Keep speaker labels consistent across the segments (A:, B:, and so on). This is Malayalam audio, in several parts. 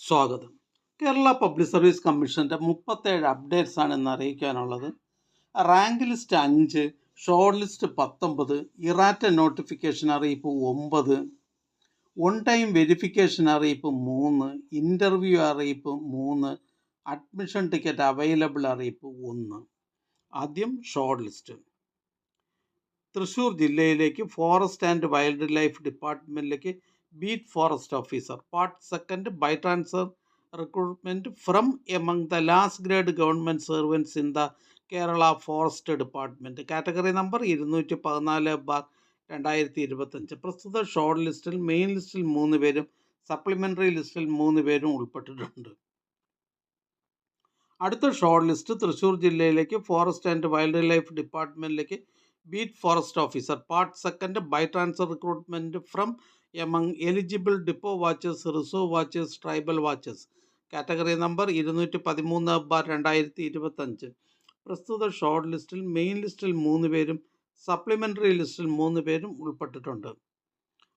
A: സ്വാഗതം. കേരള പബ്ലിക് സർവീസ് കമ്മീഷൻ്റെ 37 അപ്ഡേറ്റ്സ് ആണ് ഇന്ന് അറിയിക്കാനുള്ളത്. Rank list 5, short list 19, errata notification അറിയിപ്പ് 9, ഓൺ ടൈം വെരിഫിക്കേഷൻ അറിയിപ്പ് 3, ഇൻ്റർവ്യൂ അറിയിപ്പ് 3, അഡ്മിഷൻ ടിക്കറ്റ് അവൈലബിൾ അറിയിപ്പ് 1. ആദ്യം ഷോർട്ട് ലിസ്റ്റ്. തൃശ്ശൂർ ജില്ലയിലേക്ക് ഫോറസ്റ്റ് ആൻഡ് വൈൽഡ് ലൈഫ് ഡിപ്പാർട്ട്മെൻറ്റിലേക്ക് beat forest officer part second by transfer recruitment from among the last grade government servants in the Kerala forest department. Category number 214/2025. പ്രസ്തുത ഷോർട്ട് ലിസ്റ്റിൽ മെയിൻ ലിസ്റ്റിൽ 3 പേരും സപ്ലിമെൻ്ററി ലിസ്റ്റിൽ 3 പേരും ഉൾപ്പെട്ടിട്ടുണ്ട്. അടുത്ത ഷോർട്ട് ലിസ്റ്റ് തൃശ്ശൂർ ജില്ലയിലേക്ക് ഫോറസ്റ്റ് ആൻഡ് വൈൽഡ് ലൈഫ് ഡിപ്പാർട്ട്മെൻറ്റിലേക്ക് beat forest officer part second by transfer recruitment from among eligible depot watchers, reserve watchers, tribal watchers. Category number 213/2025. പ്രസ്തുത ഷോർട്ട് ലിസ്റ്റിൽ മെയിൻ ലിസ്റ്റിൽ 3 പേരും സപ്ലിമെൻ്ററി ലിസ്റ്റിൽ 3 പേരും ഉൾപ്പെട്ടിട്ടുണ്ട്.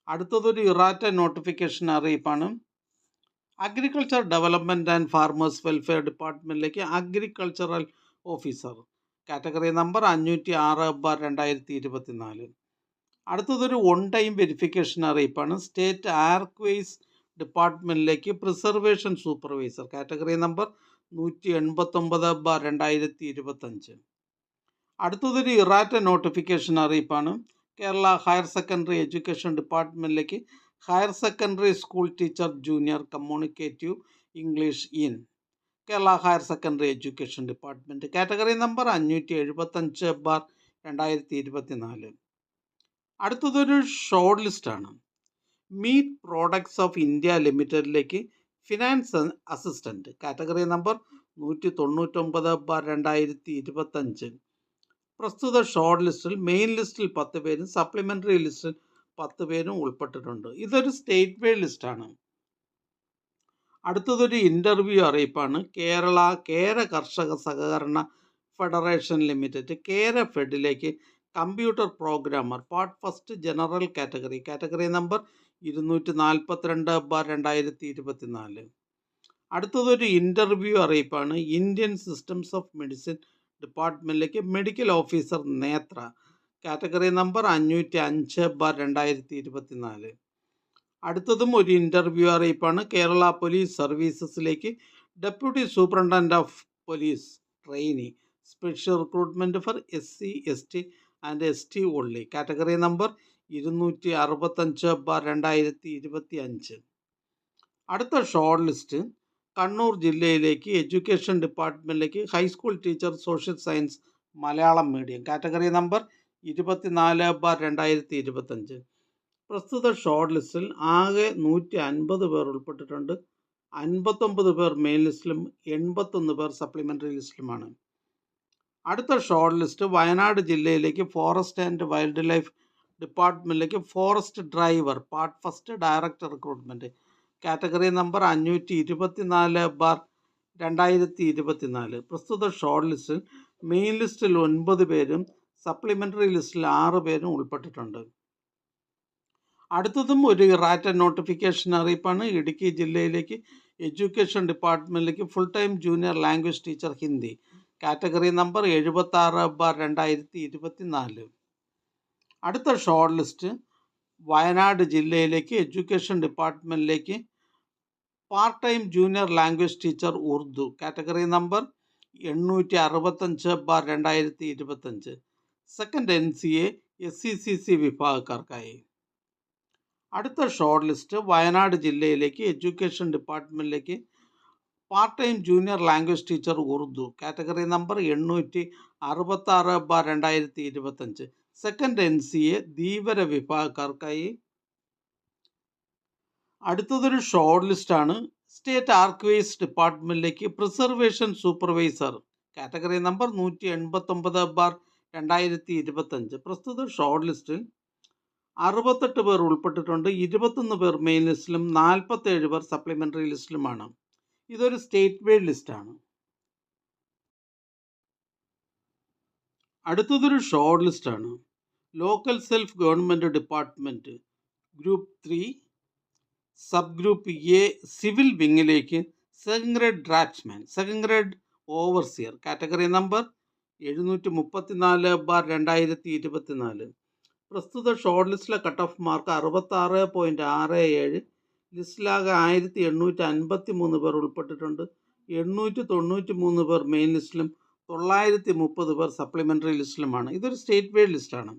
A: അടുത്തതൊരു ഇറാറ്റ നോട്ടിഫിക്കേഷൻ അറിയിപ്പാണ്. Agriculture development and farmers welfare ഡിപ്പാർട്ട്മെൻറ്റിലേക്ക് അഗ്രികൾച്ചറൽ ഓഫീസർ. Category number 506/2024. അടുത്തതൊരു ഓൺ ടൈം വെരിഫിക്കേഷൻ അറിയിപ്പാണ്. സ്റ്റേറ്റ് ആർക്വൈസ് ഡിപ്പാർട്ട്മെൻറ്റിലേക്ക് പ്രിസർവേഷൻ സൂപ്പർവൈസർ. Category number 189/2025. അടുത്തതൊരു ഇറാറ്റ നോട്ടിഫിക്കേഷൻ അറിയിപ്പാണ്. കേരള ഹയർ സെക്കൻഡറി എഡ്യൂക്കേഷൻ ഡിപ്പാർട്ട്മെൻറ്റിലേക്ക് higher secondary school teacher junior communicative English in Kerala higher secondary education department. Category number 575/2024. അടുത്തതൊരു ഷോർട്ട് ലിസ്റ്റാണ്. മീറ്റ് പ്രോഡക്ട്സ് ഓഫ് ഇന്ത്യ ലിമിറ്റഡിലേക്ക് ഫിനാൻസ് അസിസ്റ്റൻറ്റ്. Category number 199/2025. പ്രസ്തുത ഷോർട്ട് ലിസ്റ്റിൽ മെയിൻ ലിസ്റ്റിൽ 10 പേരും സപ്ലിമെൻ്ററി ലിസ്റ്റിൽ 10 പേരും ഉൾപ്പെട്ടിട്ടുണ്ട്. ഇതൊരു സ്റ്റേറ്റ് വൈഡ് ലിസ്റ്റാണ്. അടുത്തതൊരു ഇൻ്റർവ്യൂ അറിയിപ്പാണ്. കേര കർഷക സഹകരണ ഫെഡറേഷൻ ലിമിറ്റഡ് കേര ഫെഡിലേക്ക് computer programmer part first general category number 242/2024. അടുത്തതൊരു ഇൻ്റർവ്യൂ അറിയിപ്പാണ്. ഇന്ത്യൻ സിസ്റ്റംസ് ഓഫ് മെഡിസിൻ ഡിപ്പാർട്ട്മെൻറ്റിലേക്ക് മെഡിക്കൽ ഓഫീസർ നേത്ര. Category number 505/2024. അടുത്തതും ഒരു ഇൻ്റർവ്യൂ അറിയിപ്പാണ്. കേരള പോലീസ് സർവീസസിലേക്ക് deputy superintendent of police trainee special recruitment for SC ST and ST only. Category number 265/2025. അടുത്ത ഷോർട്ട് ലിസ്റ്റ് കണ്ണൂർ ജില്ലയിലേക്ക് എഡ്യൂക്കേഷൻ ഡിപ്പാർട്ട്മെൻറ്റിലേക്ക് high school teacher social science Malayalam medium. Category number 24/2025. പ്രസ്തുത ഷോർട്ട് ലിസ്റ്റിൽ ആകെ 150 പേർ ഉൾപ്പെട്ടിട്ടുണ്ട്. 59 പേർ മെയിൻ ലിസ്റ്റിലും 81 പേർ സപ്ലിമെൻ്ററി ലിസ്റ്റിലുമാണ്. അടുത്ത ഷോർട്ട് ലിസ്റ്റ് വയനാട് ജില്ലയിലേക്ക് ഫോറസ്റ്റ് ആൻഡ് വൈൽഡ് ലൈഫ് ഡിപ്പാർട്ട്മെൻറ്റിലേക്ക് forest driver part first director recruitment. Category number 524/2024. പ്രസ്തുത ഷോർട്ട് ലിസ്റ്റിൽ മെയിൻ ലിസ്റ്റിൽ 9 പേരും സപ്ലിമെൻ്ററി ലിസ്റ്റിൽ 6 പേരും ഉൾപ്പെട്ടിട്ടുണ്ട്. അടുത്തതും ഒരു ഇറാറ്റ നോട്ടിഫിക്കേഷൻ അറിയിപ്പാണ്. ഇടുക്കി ജില്ലയിലേക്ക് എഡ്യൂക്കേഷൻ ഡിപ്പാർട്ട്മെൻറ്റിലേക്ക് full time junior language teacher Hindi. Category number 76/2024. അടുത്ത ഷോർട്ട് ലിസ്റ്റ് വയനാട് ജില്ലയിലേക്ക് എഡ്യൂക്കേഷൻ ഡിപ്പാർട്ട്മെൻറ്റിലേക്ക് part time junior language teacher Urdu. Category number 865/2025. Second NCA SCCC വിഭാഗക്കാർക്കായി. അടുത്ത ഷോർട്ട് ലിസ്റ്റ് വയനാട് ജില്ലയിലേക്ക് എഡ്യൂക്കേഷൻ ഡിപ്പാർട്ട്മെൻറ്റിലേക്ക് part time junior language teacher Urdu. Category number 866/2025. Second NCA Dheevara വിഭാഗക്കാർക്കായി. അടുത്തതൊരു ഷോർട്ട് ലിസ്റ്റാണ്. സ്റ്റേറ്റ് ആർക്കൈവ്സ് ഡിപ്പാർട്ട്മെൻറ്റിലേക്ക് പ്രിസർവേഷൻ സൂപ്പർവൈസർ. Category number 189/2025. പ്രസ്തുത ഷോർട്ട് ലിസ്റ്റിൽ 68 പേർ ഉൾപ്പെട്ടിട്ടുണ്ട്. 21 പേർ മെയിൻ ലിസ്റ്റിലും 47 പേർ സപ്ലിമെൻ്ററി ലിസ്റ്റിലുമാണ്. ഇതൊരു സ്റ്റേറ്റ് വൈഡ് ലിസ്റ്റാണ്. അടുത്തതൊരു ഷോർട്ട് ലിസ്റ്റാണ്. Local self government department group 3 sub group A civil വിങ്ങിലേക്ക് second grade draftsman, second grade overseer, category number 734/2024. പ്രസ്തുത ഷോർട്ട് ലിസ്റ്റിലെ കട്ട് ഓഫ് മാർക്ക് 66.67. ലിസ്റ്റിലാകെ 1853 പേർ ഉൾപ്പെട്ടിട്ടുണ്ട്. 893 പേർ മെയിൻ ലിസ്റ്റിലും 930 പേർ സപ്ലിമെൻ്ററി ലിസ്റ്റിലുമാണ്. ഇതൊരു സ്റ്റേറ്റ് വൈഡ് ലിസ്റ്റാണ്.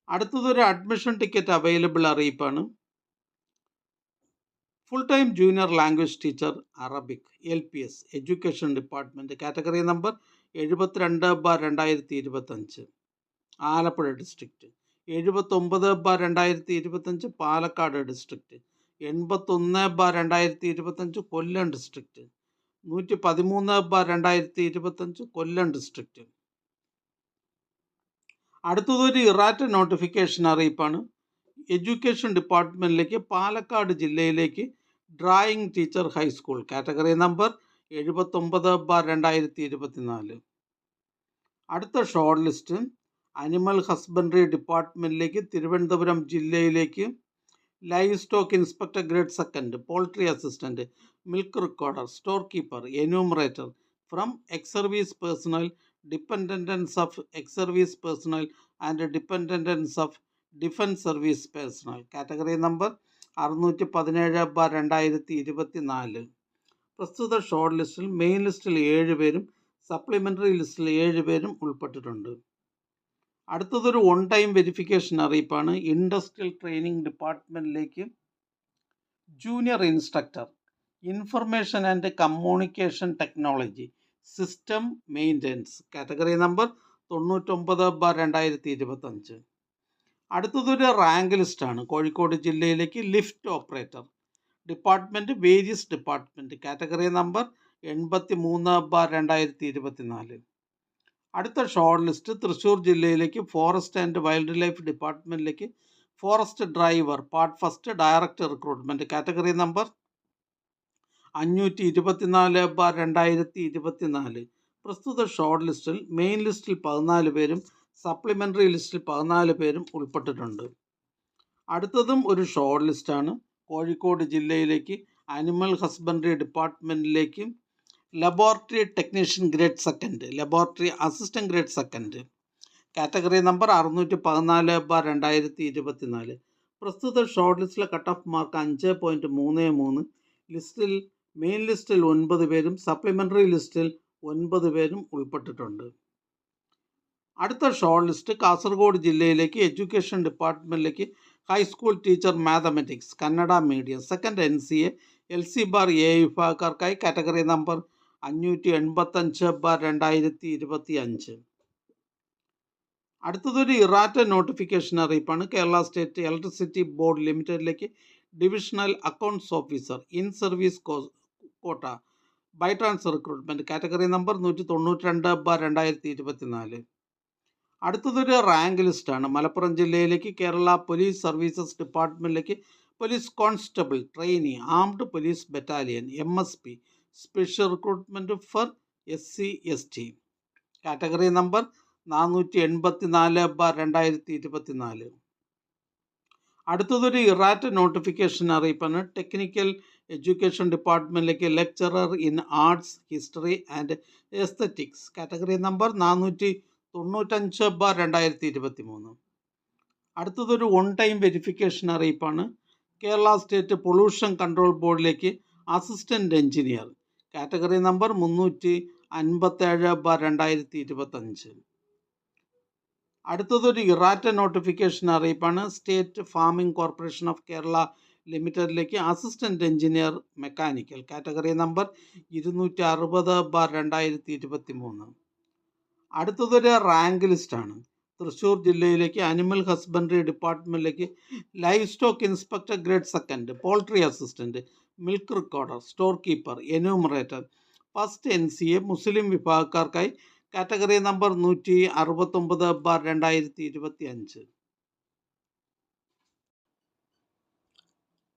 A: അടുത്തതൊരു അഡ്മിഷൻ ടിക്കറ്റ് അവൈലബിൾ അറിയിപ്പാണ്. Full time junior language teacher Arabic LPS education department, category number 72/2025 Alappuzha district, 79/2025 Palakkad district, 81/2025 Kollam district, 113/2025 Kollam district. അടുത്തതൊരു ഇറാറ്റ നോട്ടിഫിക്കേഷൻ അറിയിപ്പാണ്. എഡ്യൂക്കേഷൻ ഡിപ്പാർട്ട്മെൻറ്റിലേക്ക് പാലക്കാട് ജില്ലയിലേക്ക് drawing teacher high school, category number 79/2024. അടുത്ത ഷോർട്ട് ലിസ്റ്റ് അനിമൽ ഹസ്ബൻഡറി ഡിപ്പാർട്ട്മെൻറ്റിലേക്ക് തിരുവനന്തപുരം ജില്ലയിലേക്ക് live stock inspector grade second, poultry assistant, milk recorder, store keeper, enumerator from ex service personnel, dependence of X service personal and dependence of defence service personal, category number 617/2024. പ്രസ്തുത ഷോർട്ട് ലിസ്റ്റിൽ മെയിൻ ലിസ്റ്റിൽ 7 പേരും സപ്ലിമെൻ്ററി ലിസ്റ്റിൽ 7 പേരും ഉൾപ്പെട്ടിട്ടുണ്ട്. അടുത്തതൊരു ഓൺ ടൈം വെരിഫിക്കേഷൻ അറിയിപ്പാണ്. ഇൻഡസ്ട്രിയൽ ട്രെയിനിങ് ഡിപ്പാർട്ട്മെൻറ്റിലേക്ക് junior instructor information and communication technology system maintenance, category number 99/2025. അടുത്തതൊരു റാങ്ക് ലിസ്റ്റാണ്. കോഴിക്കോട് ജില്ലയിലേക്ക് lift operator department various department, category number 83/2024. അടുത്ത ഷോർട്ട് ലിസ്റ്റ് തൃശ്ശൂർ ജില്ലയിലേക്ക് ഫോറസ്റ്റ് ആൻഡ് വൈൽഡ് ലൈഫ് ഡിപ്പാർട്ട്മെൻറ്റിലേക്ക് forest driver part first direct recruitment, category number 524/2024. പ്രസ്തുത ഷോർട്ട് ലിസ്റ്റിൽ മെയിൻ ലിസ്റ്റിൽ 14 പേരും സപ്ലിമെൻ്ററി ലിസ്റ്റിൽ 14 പേരും ഉൾപ്പെട്ടിട്ടുണ്ട്. അടുത്തതും ഒരു ഷോർട്ട് ലിസ്റ്റാണ്. കോഴിക്കോട് ജില്ലയിലേക്ക് അനിമൽ ഹസ്ബൻഡറി ഡിപ്പാർട്ട്മെൻറ്റിലേക്ക് laboratory technician grade second, laboratory assistant grade second, category number 614/2024. പ്രസ്തുത ഷോർട്ട് ലിസ്റ്റിലെ കട്ട് ഓഫ് മാർക്ക് 5.33. ലിസ്റ്റിൽ മെയിൻ ലിസ്റ്റിൽ 9 പേരും സപ്ലിമെൻ്ററി ലിസ്റ്റിൽ 9 പേരും ഉൾപ്പെട്ടിട്ടുണ്ട്. അടുത്ത ഷോർട്ട് ലിസ്റ്റ് കാസർഗോഡ് ജില്ലയിലേക്ക് എഡ്യൂക്കേഷൻ ഡിപ്പാർട്ട്മെൻറ്റിലേക്ക് high school teacher mathematics Kannada medium second NCA LC bar A വിഭാഗക്കാർക്കായി, കാറ്റഗറി നമ്പർ 585/2025. അടുത്തതൊരു ഇറാറ്റ നോട്ടിഫിക്കേഷൻ അറിയിപ്പാണ്. കേരള സ്റ്റേറ്റ് ഇലക്ട്രിസിറ്റി ബോർഡ് ലിമിറ്റഡിലേക്ക് divisional accounts officer in service quota by transfer recruitment, category number 192/2024. അടുത്തതൊരു റാങ്ക് ലിസ്റ്റാണ്. മലപ്പുറം ജില്ലയിലേക്ക് കേരള പോലീസ് സർവീസസ് ഡിപ്പാർട്ട്മെൻറ്റിലേക്ക് police constable trainee armed police battalion MSP special recruitment for SC ST, category number 484/2024. അടുത്തതൊരു ഇറാറ്റ നോട്ടിഫിക്കേഷൻ അറിയിപ്പാണ്. ടെക്നിക്കൽ എഡ്യൂക്കേഷൻ ഡിപ്പാർട്ട്മെൻറ്റിലേക്ക് lecturer in arts history and aesthetics, category number 495/2023. അടുത്തതൊരു ഓൺ ടൈം വെരിഫിക്കേഷൻ അറിയിപ്പാണ്. കേരള സ്റ്റേറ്റ് പൊല്യൂഷൻ കൺട്രോൾ ബോർഡിലേക്ക് അസിസ്റ്റൻറ്റ് എഞ്ചിനീയർ, കാറ്റഗറി നമ്പർ 357/2025. അടുത്തതൊരു ഇറാറ്റ നോട്ടിഫിക്കേഷൻ അറിയിപ്പാണ്. State farming corporation of Kerala ലിമിറ്റഡിലേക്ക് assistant engineer mechanical, category number 260/2023. അടുത്തതൊരു റാങ്ക് ലിസ്റ്റാണ്. തൃശ്ശൂർ ജില്ലയിലേക്ക് അനിമൽ ഹസ്ബൻഡറി ഡിപ്പാർട്ട്മെൻറ്റിലേക്ക് live stock inspector grade second, poultry assistant, milk recorder, store keeper, enumerator first NCA മുസ്ലിം വിഭാഗക്കാർക്കായി, കാറ്റഗറി നമ്പർ 169/2025.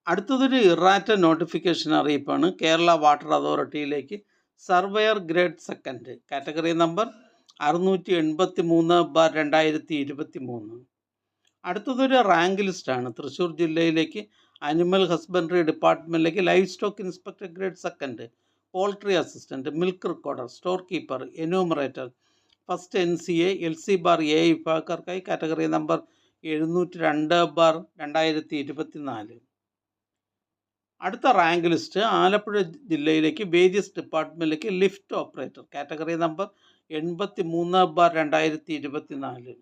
A: അടുത്തതൊരു ഇറാറ്റ നോട്ടിഫിക്കേഷൻ അറിയിപ്പാണ്. കേരള വാട്ടർ അതോറിറ്റിയിലേക്ക് surveyor grade second, category number 683/2023. അടുത്തതൊരു റാങ്ക് ലിസ്റ്റാണ്. തൃശ്ശൂർ ജില്ലയിലേക്ക് അനിമൽ ഹസ്ബൻഡറി ഡിപ്പാർട്ട്മെൻറ്റിലേക്ക് life stock inspector grade second, poultry assistant, milk recorder, store keeper, enumerator, first NCA LC/A വിഭാഗക്കാർക്കായി കാറ്റഗറി നമ്പർ 702/2024. അടുത്ത റാങ്ക് ലിസ്റ്റ് ആലപ്പുഴ ജില്ലയിലേക്ക് വേരിയസ് ഡിപ്പാർട്ട്മെൻറ്റിലേക്ക് ലിഫ്റ്റ് ഓപ്പറേറ്റർ കാറ്റഗറി നമ്പർ 83/2024.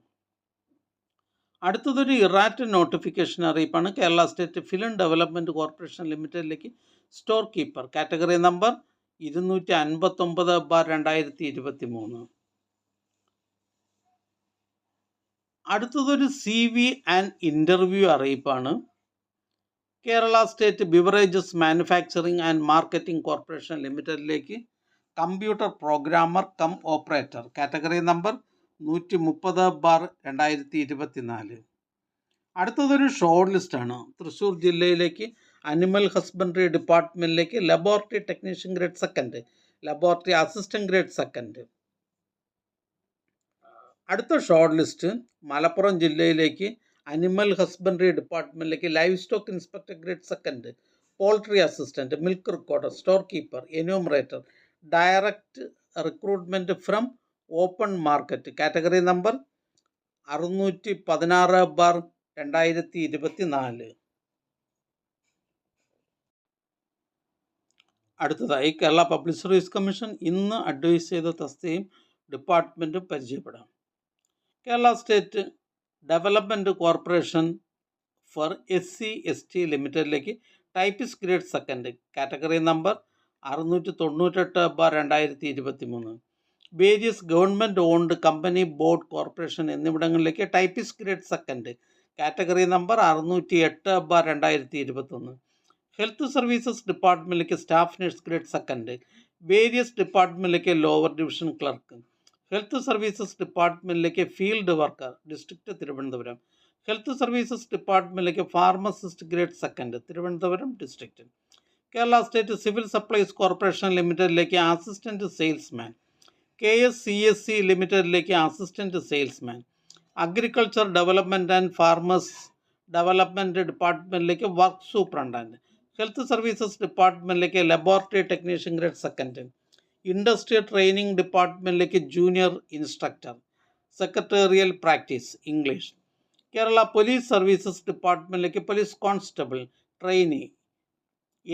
A: അടുത്തതൊരു ഇറാറ്റ് നോട്ടിഫിക്കേഷൻ അറിയിപ്പാണ്. Kerala state film development corporation ലിമിറ്റഡിലേക്ക് സ്റ്റോർ കീപ്പർ കാറ്റഗറി നമ്പർ 259/2023. അടുത്തതൊരു CV ആൻഡ് ഇൻ്റർവ്യൂ അറിയിപ്പാണ്. Kerala state beverages manufacturing and marketing corporation ലിമിറ്റഡിലേക്ക് computer programmer cum operator category number 130/2024. അടുത്തതൊരു ഷോർട്ട് ലിസ്റ്റാണ്. തൃശ്ശൂർ ജില്ലയിലേക്ക് അനിമൽ ഹസ്ബൻഡറി ഡിപ്പാർട്ട്മെൻറ്റിലേക്ക് laboratory technician grade second, laboratory assistant grade second. അടുത്ത ഷോർട്ട് ലിസ്റ്റ് മലപ്പുറം ജില്ലയിലേക്ക് അനിമൽ ഹസ്ബൻഡറി ഡിപ്പാർട്ട്മെൻറ്റിലേക്ക് life stock inspector grade second, poultry assistant, milk recorder, store keeper, enumerator, direct recruitment from open market category number 616/2024. അടുത്തതായി കേരള പബ്ലിക് സർവീസ് കമ്മീഷൻ ഇന്ന് അഡ്വൈസ് ചെയ്ത തസ്തികയും ഡിപ്പാർട്ട്മെൻറ്റും പരിചയപ്പെടാം. Kerala state development corporation for SC/ST ലിമിറ്റഡിലേക്ക് typist grade second category number 698/2023. Various government owned company board corporation എന്നിവിടങ്ങളിലേക്ക് typist grade second category number 608/2021. Health services ഡിപ്പാർട്ട്മെൻറ്റിലേക്ക് staff nurse grade second, various ഡിപ്പാർട്ട്മെൻറ്റിലേക്ക് lower division clerk. Health services ഡിപ്പാർട്ട്മെൻറ്റിലേക്ക് field worker district Thiruvananthapuram. Health services ഡിപ്പാർട്ട്മെൻറ്റിലേക്ക് pharmacist grade second Thiruvananthapuram district. Kerala state civil supplies corporation ലിമിറ്റഡിലേക്ക് അസിസ്റ്റൻറ്റ് സെയിൽസ്മാൻ. KSCSC ലിമിറ്റഡിലേക്ക് assistant salesman. Agriculture development and farmers development ഡിപ്പാർട്ട്മെൻറ്റിലേക്ക് വർക്ക് സൂപ്രണ്ടൻറ്റ്. ഹെൽത്ത് സർവീസസ് ഡിപ്പാർട്ട്മെൻറ്റിലേക്ക് laboratory technician grade second. Industrial training ഡിപ്പാർട്ട്മെൻറ്റിലേക്ക് junior instructor. Secretarial practice English. Kerala police services ഡിപ്പാർട്ട്മെൻറ്റിലേക്ക് police constable trainee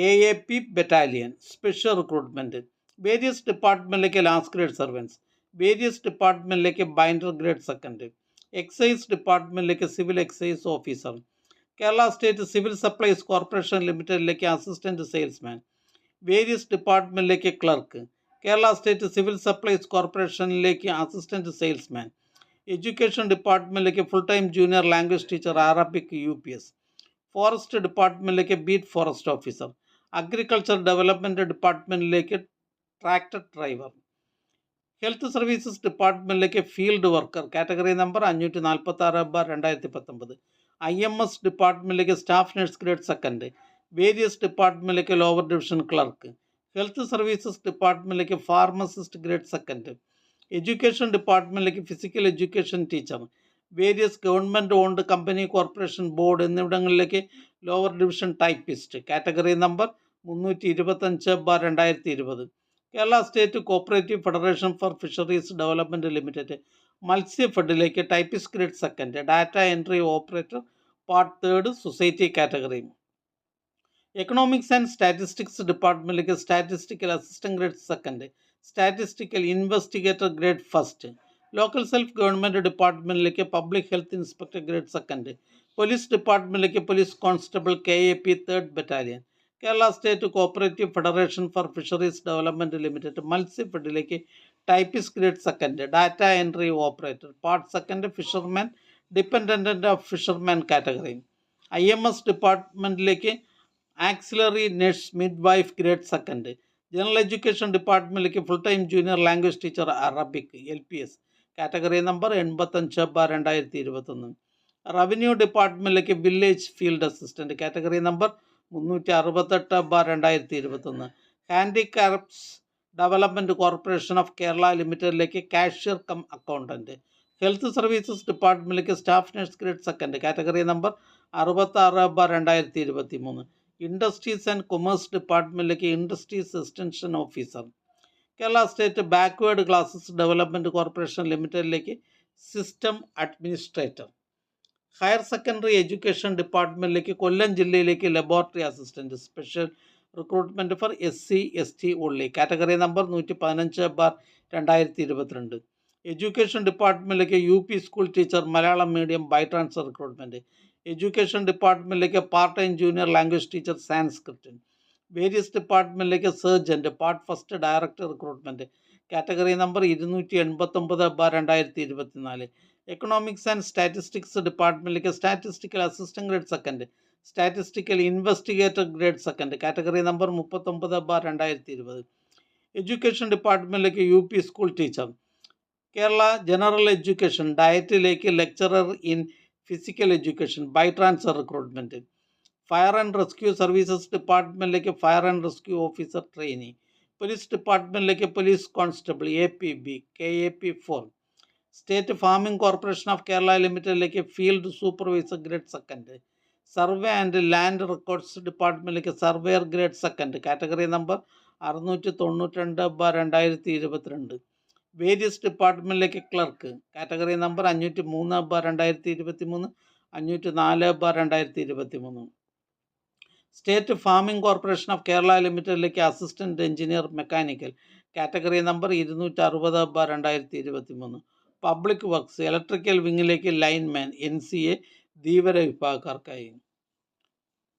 A: AAP battalion special recruitment. Various ഡിപ്പാർട്ട്മെൻറ്റിലേക്ക് ലാസ്റ്റ് ഗ്രേഡ് സർവൻസ്. വേരിയസ് ഡിപ്പാർട്ട്മെൻറ്റിലേക്ക് ബൈൻഡർ ഗ്രേഡ് സെക്കൻഡ്. എക്സൈസ് ഡിപ്പാർട്ട്മെൻറ്റിലേക്ക് civil excise officer. Kerala state civil supplies corporation ലിമിറ്റഡിലേക്ക് അസിസ്റ്റൻറ്റ് സെയിൽസ്മാൻ. വേരിയസ് ഡിപ്പാർട്ട്മെൻറ്റിലേക്ക് clerk. Kerala state civil supplies കോർപ്പറേഷനിലേക്ക് അസിസ്റ്റൻറ്റ് സെയിൽസ്മാൻ. എഡ്യൂക്കേഷൻ ഡിപ്പാർട്ട്മെൻറ്റിലേക്ക് full time junior language teacher Arabic UPS. Forest ഡിപ്പാർട്ട്മെൻറ്റിലേക്ക് beat forest officer. Agriculture development ഡിപ്പാർട്ട്മെൻറ്റിലേക്ക് ട്രാക്ടർ ഡ്രൈവർ. ഹെൽത്ത് സർവീസസ് ഡിപ്പാർട്ട്മെൻറ്റിലേക്ക് field worker category number 546/2019. IMS ഡിപ്പാർട്ട്മെൻറ്റിലേക്ക് staff nurse grade second. Various ഡിപ്പാർട്ട്മെൻറ്റിലേക്ക് lower division clerk. Health services ഡിപ്പാർട്ട്മെൻറ്റിലേക്ക് ഫാർമസിസ്റ്റ് ഗ്രേഡ് സെക്കൻഡ്. എഡ്യൂക്കേഷൻ ഡിപ്പാർട്ട്മെൻറ്റിലേക്ക് physical education teacher. Various government owned company corporation board എന്നിവിടങ്ങളിലേക്ക് lower division typist category number 325/2020. Kerala state cooperative federation for fisheries development limited മത്സ്യഫെഡിലേക്ക് typist grade second. Data entry operator part 3 society category. Economics and statistics ഡിപ്പാർട്ട്മെൻറ്റിലേക്ക് statistical assistant grade second. Statistical investigator grade first. Local self government ഡിപ്പാർട്ട്മെൻറ്റിലേക്ക് public health inspector grade second. Police ഡിപ്പാർട്ട്മെൻറ്റിലേക്ക് police constable KAP 3rd battalion. Kerala state cooperative federation for fisheries development limited മത്സ്യഫെഡിലേക്ക് typist grade second. Data entry operator part second fisherman dependent of fisherman category. IMS ഡിപ്പാർട്ട്മെൻറ്റിലേക്ക് auxiliary nurse midwife grade second. General education ഡിപ്പാർട്ട്മെൻറ്റിലേക്ക് full time junior language teacher Arabic LPS category number 85/2021. Revenue ഡിപ്പാർട്ട്മെൻറ്റിലേക്ക് village field assistant category number 368/2021. Handicrafts development corporation of Kerala ലിമിറ്റഡിലേക്ക് cashier cum accountant. Health services ഡിപ്പാർട്ട്മെൻറ്റിലേക്ക് staff nurse grade second category number 66/2023. Industries and commerce ഡിപ്പാർട്ട്മെൻറ്റിലേക്ക് industries extension officer. Kerala state backward classes development corporation ലിമിറ്റഡിലേക്ക് system administrator. Higher secondary education ഡിപ്പാർട്ട്മെൻറ്റിലേക്ക് കൊല്ലം ജില്ലയിലേക്ക് laboratory assistant. Special recruitment for SC/ST only. Category number 115/2022. Education ഡിപ്പാർട്ട്മെൻറ്റിലേക്ക് UP school teacher Malayalam medium by transfer recruitment. Education ഡിപ്പാർട്ട്മെൻറ്റിലേക്ക് part time junior language teacher Sanskrit. Various ഡിപ്പാർട്ട്മെൻറ്റിലേക്ക് sergeant part first director recruitment. Category number 289/2024. Economics and statistics ഡിപ്പാർട്ട്മെൻറ്റിലേക്ക് statistical assistant grade second, statistical investigator grade second. Category number 39/2020. Education ഡിപ്പാർട്ട്മെൻറ്റിലേക്ക് UP school teacher. Kerala general education ഡയറ്റിലേക്ക് lecturer in physical education by transfer recruitment. Fire and rescue services ഡിപ്പാർട്ട്മെൻറ്റിലേക്ക് fire and rescue officer trainee. Police ഡിപ്പാർട്ട്മെൻറ്റിലേക്ക് police constable APB KAP4. State farming corporation of Kerala ലിമിറ്റഡിലേക്ക് field supervisor grade second. Survey and land records ഡിപ്പാർട്ട്മെൻറ്റിലേക്ക് surveyor grade second. Category number 692/2022. Various ഡിപ്പാർട്ട്മെൻറ്റിലേക്ക് clerk. Category number 503/2023, 504/2023. State farming corporation of Kerala ലിമിറ്റഡിലേക്ക് assistant engineer mechanical. Category number 260/2023. Public works electrical വിങ്ങിലേക്ക് ലൈൻമാൻ NCA ധീവര വിഭാഗക്കാർക്കായി.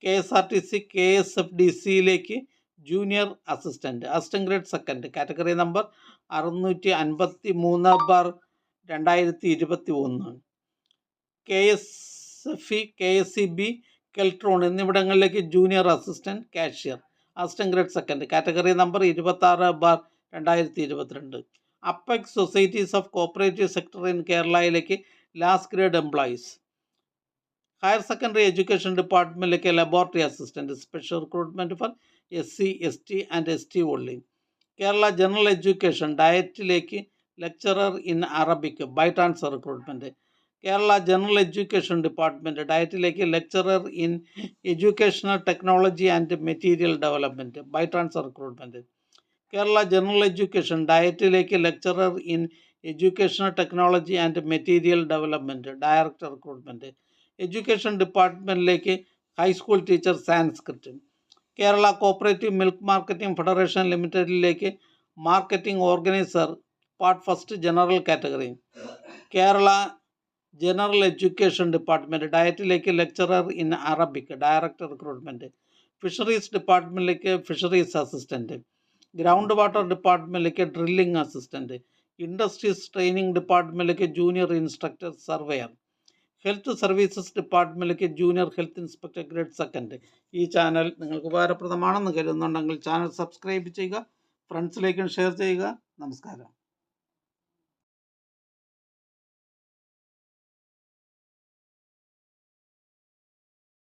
A: KSRTC KSFDCയിലേക്ക് junior assistant grade second. Category number 653/2021. KSFE KSEB Keltron എന്നിവിടങ്ങളിലേക്ക് junior assistant cashier grade second. Category number 26/2022. Apex societies of cooperative sector in കേരളയിലേക്ക് last grade employees. Higher secondary education ഡിപ്പാർട്ട്മെൻറ്റിലേക്ക് laboratory assistant. Special recruitment for SC/ST and ST ഉള്ളി. കേരള ജനറൽ എഡ്യൂക്കേഷൻ ഡയറ്റിലേക്ക് lecturer in Arabic by transfer recruitment. Kerala general education department ഡയറ്റിലേക്ക് lecturer in educational technology and material development by transfer recruitment. Kerala general education ഡയറ്റിലേക്ക് lecturer in educational technology and material development director recruitment. Education ഡിപ്പാർട്ട്മെൻറ്റിലേക്ക് high school teacher Sanskrit. Kerala cooperative milk marketing federation ലിമിറ്റഡിലേക്ക് marketing organiser part first general category. Kerala general education department ഡയറ്റിലേക്ക് lecturer in Arabic director recruitment. Fisheries ഡിപ്പാർട്ട്മെൻറ്റിലേക്ക് ഫിഷറീസ് അസിസ്റ്റൻറ്റ്. ഗ്രൗണ്ട് വാട്ടർ ഡിപ്പാർട്ട്മെൻറ്റിലേക്ക് ഡ്രില്ലിംഗ് അസിസ്റ്റൻറ്റ്. ഇൻഡസ്ട്രീസ് ട്രെയിനിങ് ഡിപ്പാർട്ട്മെൻറ്റിലേക്ക് junior instructor surveyor. Health services ഡിപ്പാർട്ട്മെൻറ്റിലേക്ക് junior health inspector grade second. ഈ ചാനൽ നിങ്ങൾക്ക് ഉപകാരപ്രദമാണെന്ന് കരുതുന്നുണ്ടെങ്കിൽ ചാനൽ സബ്സ്ക്രൈബ് ചെയ്യുക, ഫ്രണ്ട്സിലേക്കും ഷെയർ ചെയ്യുക. നമസ്കാരം.